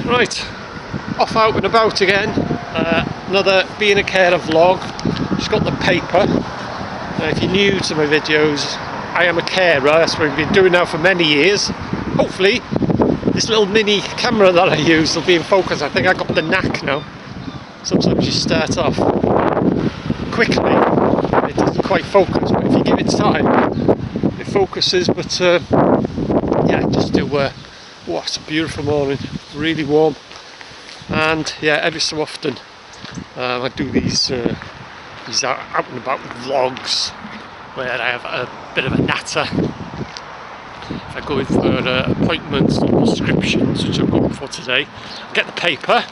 Right, off out and about again. Another being a carer vlog. Just got the paper. If you're new to my videos, I am a carer. That's what I've been doing now for many years. Hopefully this little mini camera that I use will be in focus. I think I got the knack now. Sometimes you start off quickly, it doesn't quite focus, but if you give it time, it focuses. But yeah, just do oh, it's a beautiful morning, really warm, and yeah, every so often I do these out and about vlogs where I have a bit of a natter. If I go in for appointments or prescriptions, which I'm going for today, get the paper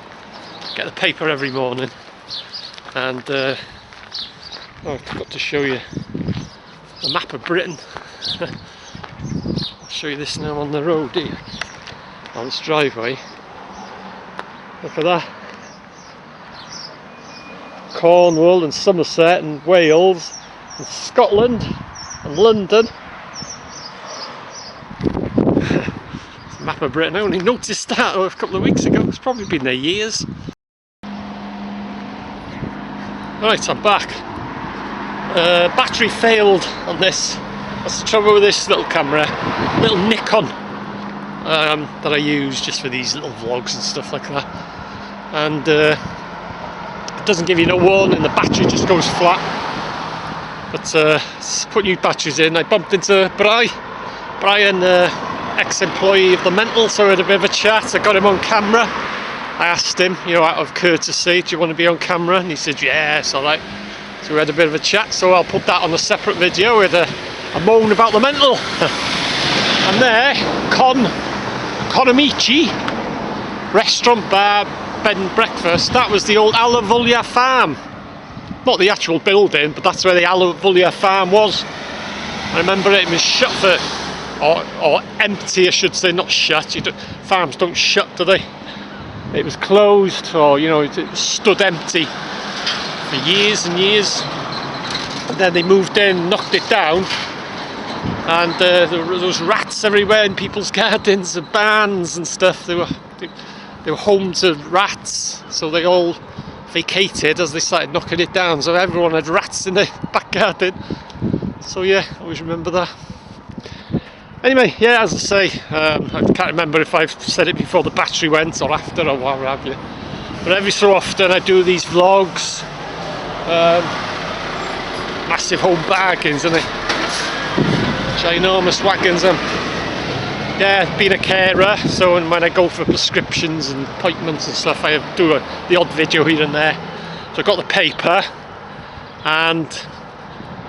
every morning, and oh, I forgot to show you a map of Britain. I'll show you this now on the road here, on this driveway. Look at that. Cornwall and Somerset and Wales and Scotland and London. It's a map of Britain. I only noticed that a couple of weeks ago. It's probably been there years. Right, I'm back. Battery failed on this. That's the trouble with this little camera. Little Nikon that I use just for these little vlogs and stuff like that. And it doesn't give you no warning, the battery just goes flat. But put new batteries in. I bumped into Brian, ex-employee of the Mental, so I had a bit of a chat. I got him on camera. I asked him, you know, out of courtesy, do you want to be on camera? And he said, yeah, it's alright. So we had a bit of a chat, so I'll put that on a separate video with a moan about the Mental. And there, Conomici restaurant, bar, bed and breakfast. That was the old Alavullia farm. Not the actual building, but that's where the Alavullia farm was. I remember it was shut for, or empty I should say, not shut. Farms don't shut, do they? It was closed, or you know, it stood empty for years and years. And then they moved in, knocked it down, and there was rats everywhere in people's gardens and barns and stuff. They were home to rats, so they all vacated as they started knocking it down. So everyone had rats in their back garden. So yeah, I always remember that. Anyway, yeah, as I say, I can't remember if I've said it before the battery went or after or what have you. But every so often I do these vlogs. Massive home bargains, and ginormous wagons. Yeah, being a carer, so when I go for prescriptions and appointments and stuff, I do the odd video here and there. So I got the paper, and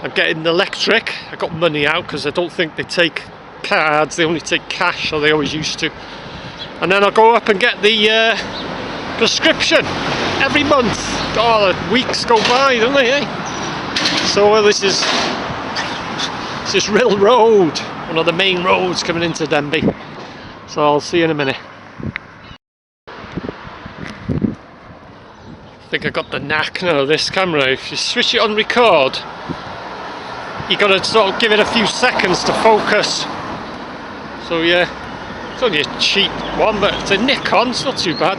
I'm getting electric. I got money out because I don't think they take cards, they only take cash, or they always used to. And then I'll go up and get the prescription every month. Oh, the weeks go by, don't they, eh? So this is Rill Road, one of the main roads coming into Denbigh. So I'll see you in a minute. I think I got the knack now of this camera. If you switch it on record, you got to sort of give it a few seconds to focus. So yeah, it's only a cheap one, but it's a Nikon, it's not too bad.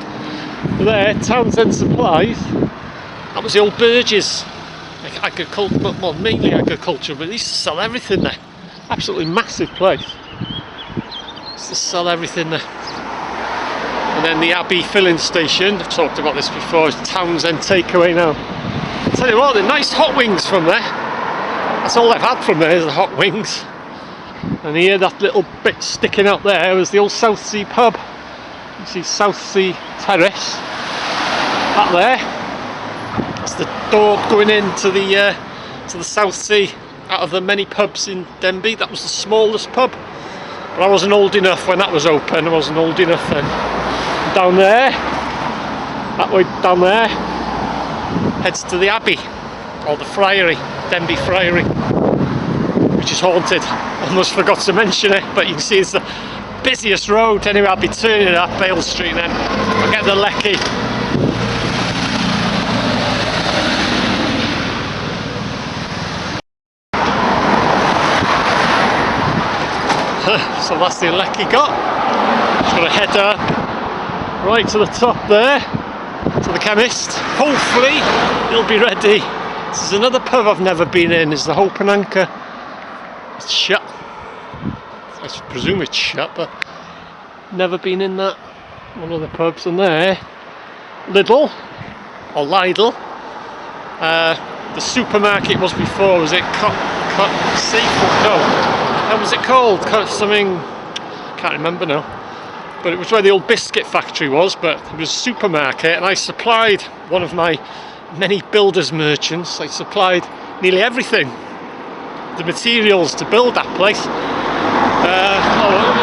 There, Townsend Supplies. That was the old Burgess. Agriculture, well, mainly agriculture, but they used to sell everything there. Absolutely massive place. Used to sell everything there. And then the Abbey filling station, I've talked about this before, is Townsend takeaway now. I'll tell you what, the nice hot wings from there. That's all I've had from there, is the hot wings. And here, that little bit sticking out there was the old South Sea pub. You see South Sea Terrace. That there. That's the door going into the South Sea. Out of the many pubs in Denbigh, that was the smallest pub. But I wasn't old enough when that was open. I wasn't old enough then. And down there, that way down there, heads to the Abbey, or the Friary, Denbigh Friary, which is haunted. Almost forgot to mention it, but you can see it's the busiest road. Anyway, I'll be turning up Bale Street then. I'll get the Lecky. So that's the elect he got. Just got to head up right to the top there, to the chemist. Hopefully he'll be ready. This is another pub I've never been in, is the Hope and Anchor. It's shut. I presume it's shut, but never been in that. One of the pubs. And there, Lidl, or Lidl. The supermarket was before, was it Seafood? No, how was it called? Something, can't remember now. But it was where the old biscuit factory was, but it was a supermarket, and I supplied one of my many builders merchants. I supplied nearly everything, the materials to build that place.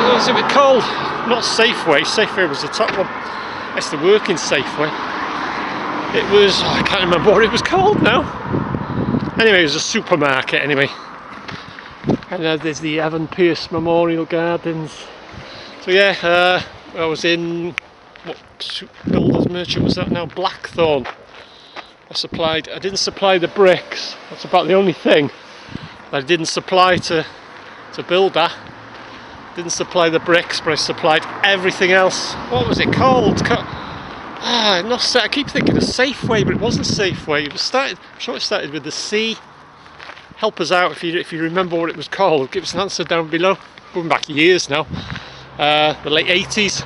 What was it called? Not Safeway. Safeway was the top one. I used to work in Safeway. It was, I can't remember what it was called now. Anyway, it was a supermarket anyway. And there's the Evan Pierce Memorial Gardens. So yeah, I was in, what builder's merchant was that now? Blackthorn. I didn't supply the bricks. That's about the only thing I didn't supply to build that. Didn't supply the bricks, but I supplied everything else. What was it called? I keep thinking of Safeway, but it wasn't Safeway. I'm sure it started with the C. Help us out if you remember what it was called. Give us an answer down below. Going back years now. The late 80s.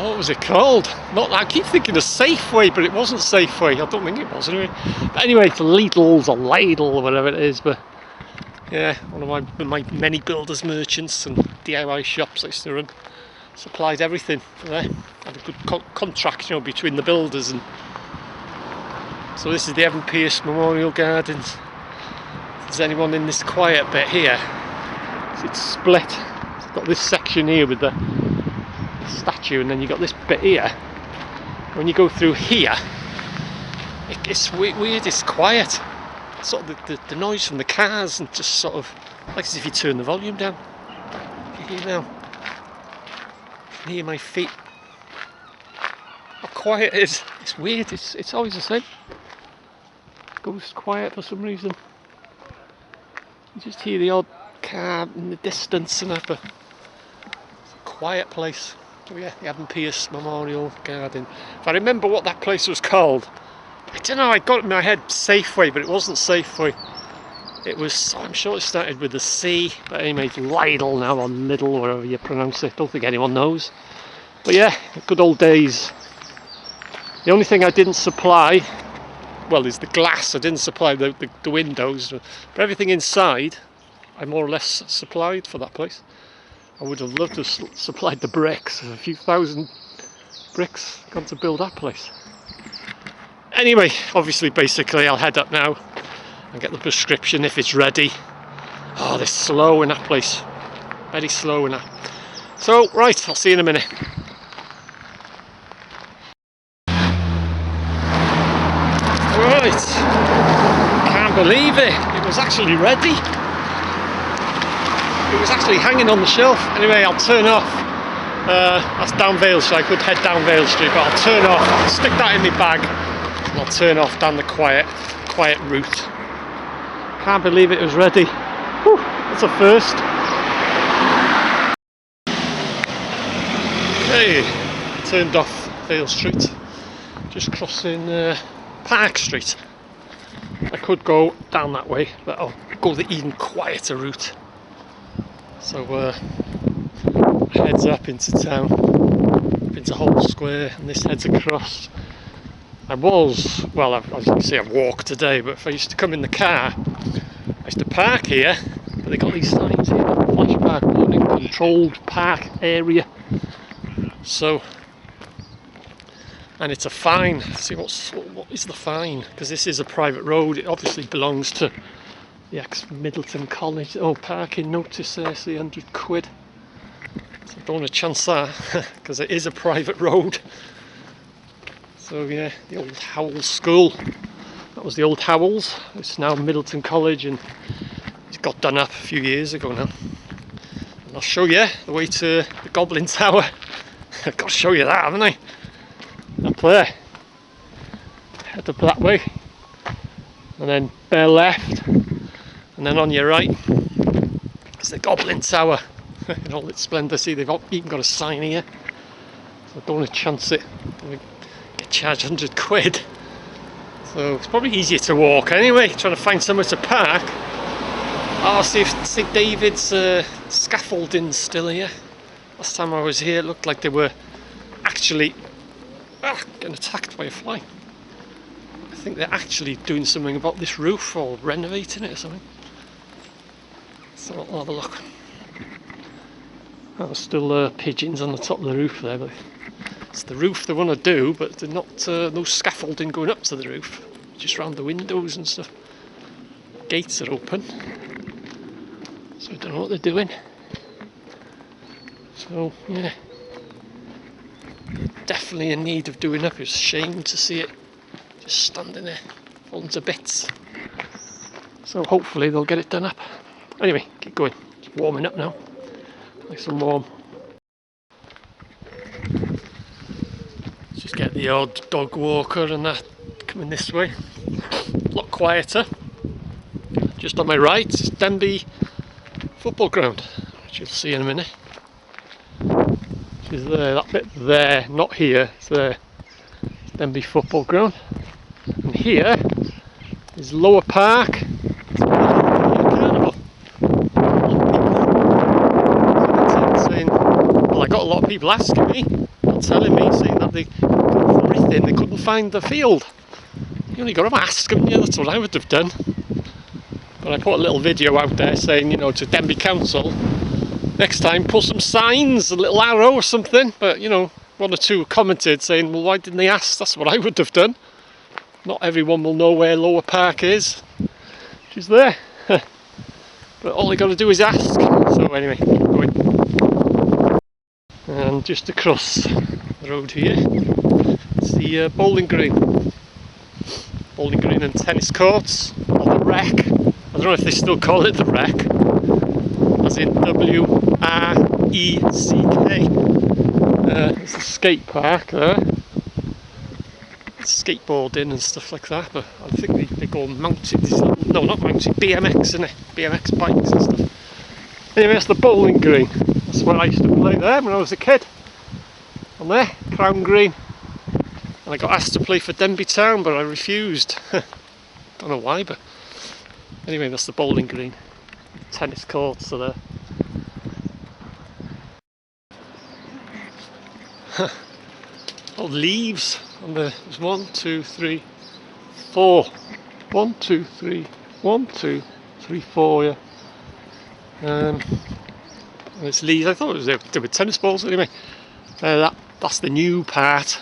What was it called? I keep thinking of Safeway, but it wasn't Safeway. I don't think it was anyway. But anyway, it's Lidl's or Lidl or whatever it is. But yeah, one of my many builders merchants and DIY shops I used to run. Supplied everything for there. Had a good contract, between the builders. And so this is the Evan Pierce Memorial Gardens. If there's anyone in this quiet bit here, it's split. It's got this section here with the statue, and then you got this bit here. When you go through here, it's weird. It's quiet. Sort of the noise from the cars, and just sort of like as if you turn the volume down. You hear now. You can hear my feet. How quiet it is. It's weird. It's always the same. It goes quiet for some reason. You just hear the odd car in the distance and that, but it's a quiet place. Oh yeah, the Evan Pierce Memorial Garden. If I remember what that place was called, I don't know, I got it in my head Safeway, but it wasn't Safeway. It was, I'm sure it started with the C, but anyway, it's Lidl now, or Lidl, whatever you pronounce it. Don't think anyone knows. But yeah, good old days. The only thing I didn't supply, well, is the glass. I didn't supply the windows, but everything inside, I more or less supplied for that place. I would have loved to have supplied the bricks. There's a few thousand bricks gone to build that place. Anyway, obviously, basically, I'll head up now and get the prescription if it's ready. Oh, they're slow in that place. Very slow in that. So, right, I'll see you in a minute. Right, can't believe it. It was actually ready. It was actually hanging on the shelf. Anyway, I'll turn off. That's down Vale Street. I could head down Vale Street, but I'll turn off. I'll stick that in my bag, and I'll turn off down the quiet route. Can't believe it was ready. Whew, that's a first. Hey, turned off Vale Street. Just crossing Park Street. I could go down that way, but I'll go the even quieter route. So heads up into town, up into Hull Square, and this heads across. I was going to say I've walked today, but if I used to come in the car, I used to park here, but they got these signs here, flash park warning, controlled park area. So, and it's a fine. Let's see what is the fine? Because this is a private road. It obviously belongs to the ex-Middleton College. Oh, parking notice there, see, £100. So I don't want to chance that, because it is a private road. So yeah, the old Howell School. That was the old Howells. It's now Middleton College, and it got done up a few years ago now. And I'll show you the way to the Goblin Tower. I've got to show you that, haven't I? Up there. Head up that way. And then bear left. And then on your right, It's the Goblin Tower in all its splendour. See, they've even got a sign here. So I don't want to chance it. I'm going to get charged £100. So it's probably easier to walk anyway, trying to find somewhere to park. Oh, see if St David's scaffolding's still here. Last time I was here it looked like they were actually getting attacked by a fly. I think they're actually doing something about this roof or renovating it or something. So I'll have a look. Oh, there's still pigeons on the top of the roof there, but it's the roof they want to do, but they're not, no scaffolding going up to the roof, just around the windows and stuff. Gates are open, so I don't know what they're doing. So yeah, definitely in need of doing up. It's a shame to see it just standing there, falling to bits. So hopefully they'll get it done up. Anyway, keep going. It's warming up now. Nice and warm. Let's just get the odd dog walker and that coming this way. A lot quieter. Just on my right is Denbigh football ground, which you'll see in a minute. Which is there, that bit there, not here, it's there. It's Denbigh football ground. And here is Lower Park. I got a lot of people asking me, or telling me, saying that they couldn't find the field. You only got to ask them, yeah, that's what I would have done. But I put a little video out there saying, you know, to Denbigh Council, next time put some signs, a little arrow or something. But, you know, one or two commented saying, well, why didn't they ask? That's what I would have done. Not everyone will know where Lower Park is, which is there. But all you got to do is ask. So anyway, going. And just across the road here, it's the bowling green. Bowling green and tennis courts, or the Rec. I don't know if they still call it the Rec, as in W-R-E-C-K. There's a skate park there. Skateboarding and stuff like that, but I think they go mounted, no, not mounted, BMX, isn't it? BMX bikes and stuff. Anyway, that's the bowling green. That's where I used to play there when I was a kid. On there, Crown Green. And I got asked to play for Denbigh Town, but I refused. Don't know why, but anyway, that's the bowling green. Tennis courts are there. Oh, leaves. And there's 1, 2, 3, 4. 1, 2, 3, 1, 2, 3, 4, yeah. And it's leaves. I thought it was they were tennis balls anyway. That's the new part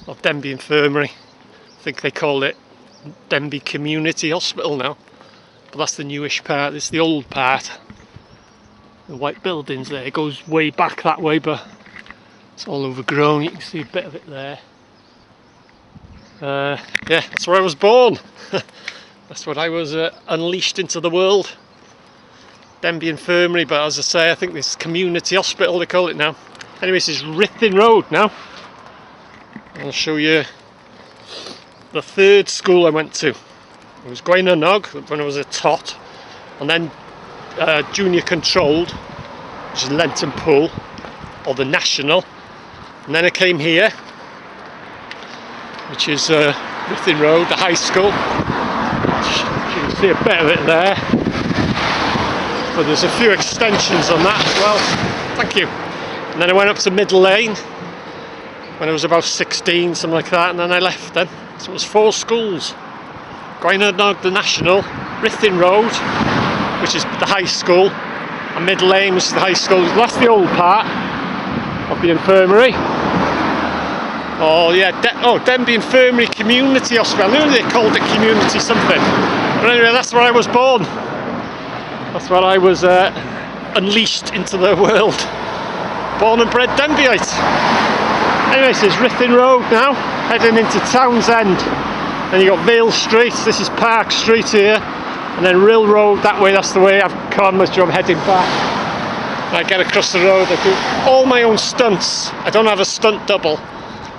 of Denbigh Infirmary. I think they call it Denbigh Community Hospital now, but that's the newish part. It's the old part. The white buildings there. It goes way back that way, but it's all overgrown. You can see a bit of it there. Yeah, that's where I was born. That's when I was unleashed into the world. Denbigh Infirmary, but as I say, I think this community hospital they call it now. Anyway, this is Ripon Road now. I'll show you the third school I went to. It was Gwynnog when I was a tot, and then junior controlled, which is Lenton Pool, or the National, and then I came here, which is Ripon Road, the high school. You can see a bit of it there. But there's a few extensions on that as well. Thank you. And then I went up to Middle Lane when I was about 16, something like that, and then I left then. So it was 4 schools. Gwynnog, the National, Ripon Road, which is the high school, and Middle Lane, which is the high school. That's the old part of the infirmary. Oh yeah, Denbigh Infirmary Community Hospital. I knew they called it community something. But anyway, that's where I was born. That's where I was unleashed into the world. Born and bred Denbighite. Anyway, this is Ripon Road now, heading into Townsend. Then you got Vale Street, this is Park Street here. And then Rill Road that way, that's the way I've come as I'm heading back. I get across the road, I do all my own stunts. I don't have a stunt double.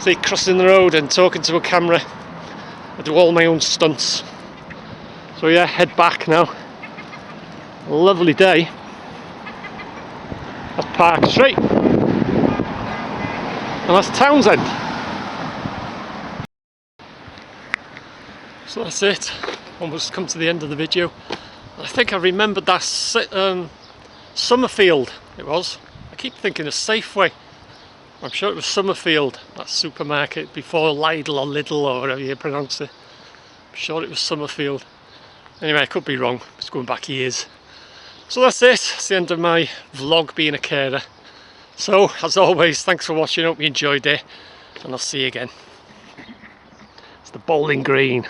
See, crossing the road and talking to a camera. I do all my own stunts. So yeah, head back now. A lovely day. That's Park Street. And that's Townsend. So that's it. Almost come to the end of the video. I think I remembered that Summerfield it was. I keep thinking of Safeway. I'm sure it was Summerfield, that supermarket before Lidl or Lidl or whatever you pronounce it. I'm sure it was Summerfield. Anyway, I could be wrong. It's going back years. So that's it. It's the end of my vlog being a carer. So, as always, thanks for watching. Hope you enjoyed it. And I'll see you again. It's the Bowling Green.